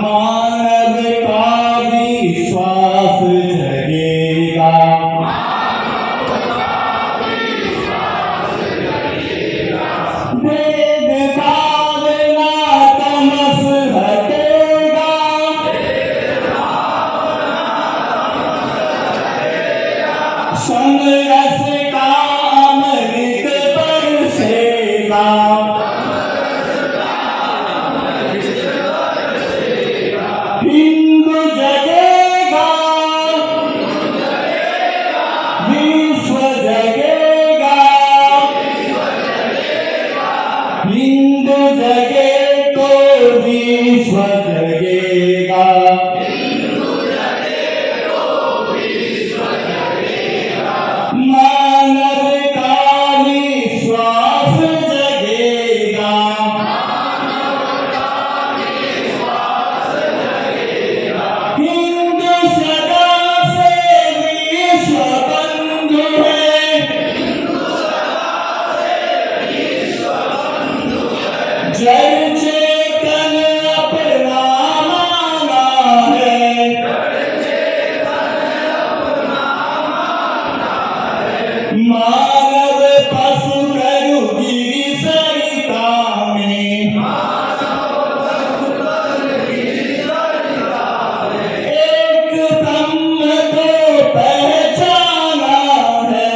मानव का विश्वास जगेगा, भेदभाव ना तमस हटेगा, समरस का अमृत बरसेगा, हिंदू जगेगा, विश्व जगेगा, हिंदू जगे तो विश्व जगेगा, मानव का विश्वास जगेगा, हिंदू सदा से विश्व बंधु है, जड़ चेतन अपना माना है, मानव पशु करु गिरि सरिता में, एक ब्रह्म को पहचाना है,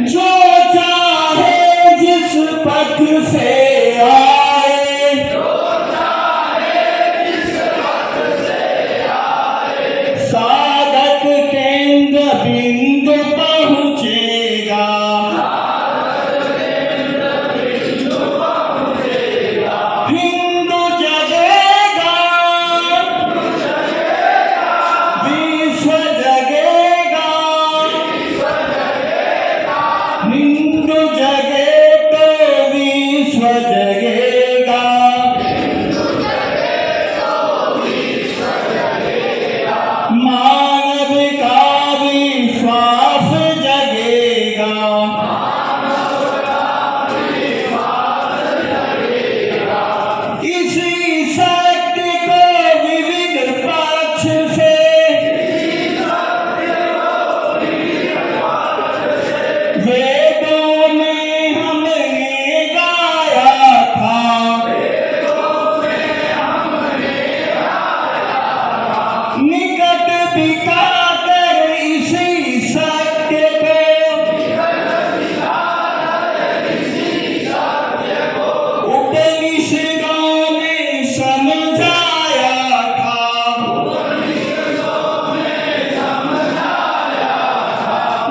जो चाहे जिस पथ से आए, साधक केंद्र बिंदु पहुंचेगा, हिंदू जगेगा, विश्व जगेगा, हिंदू जगे तो विश्व जगेगा, मानव का विश्वास जगेगा, इसी शक्ति को विविध पक्ष से वेदों में हमने गाया था, निकट दिखाकर इसी सत्य को उपनिषदों में समझाया था,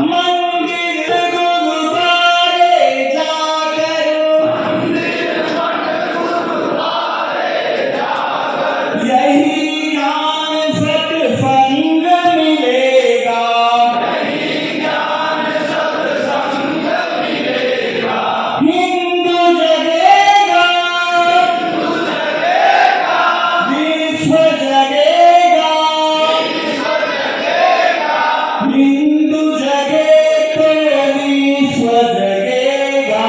मंदिर गुरुद्वारे जाकर यही ज्ञान सत्संग मिलेगा, हिंदू जगेगा, विश्व जगेगा, हिंदू जगे तो विश्व जगेगा,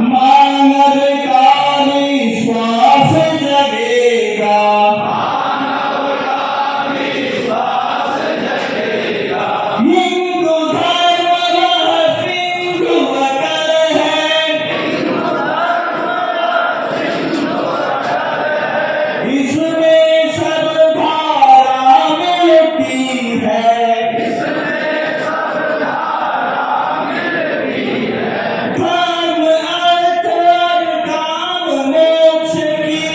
मानव का विश्वास जगेगा, हिंदू धर्म सिंधु अटल है, इसमें सब धारा मिलती है, धर्म अर्थ और काम मोक्ष की,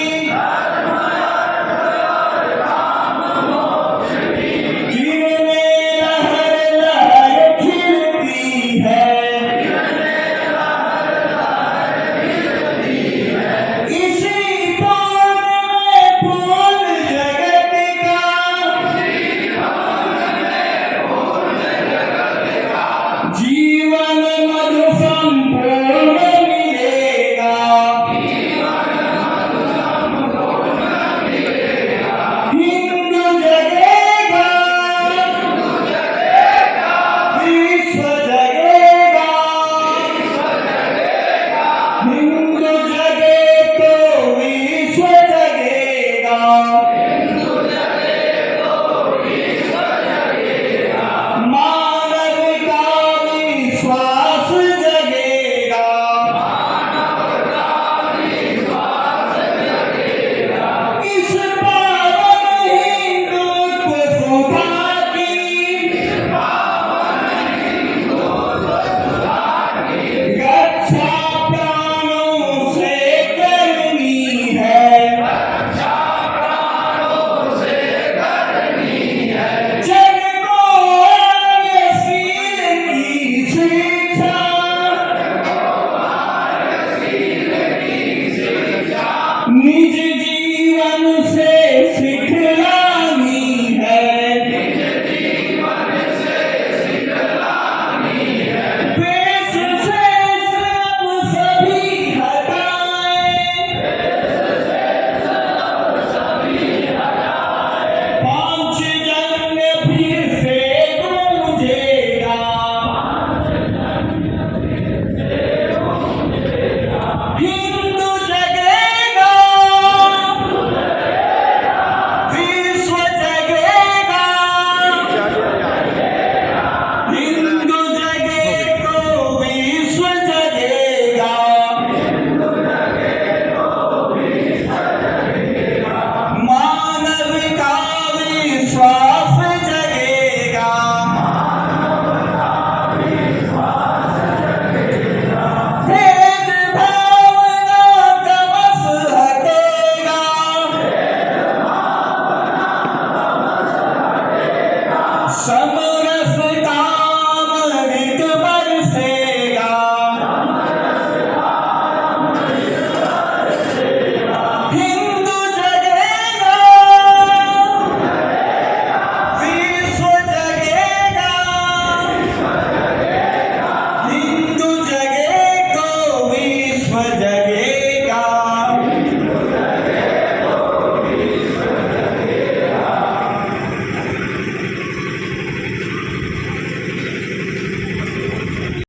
जिनमें लहर लहर खिलती है, इसी फूल में फूल जगत का, जीवन मधु संपूर्ण मिलेगा, हिंदू जगेगा, विश्व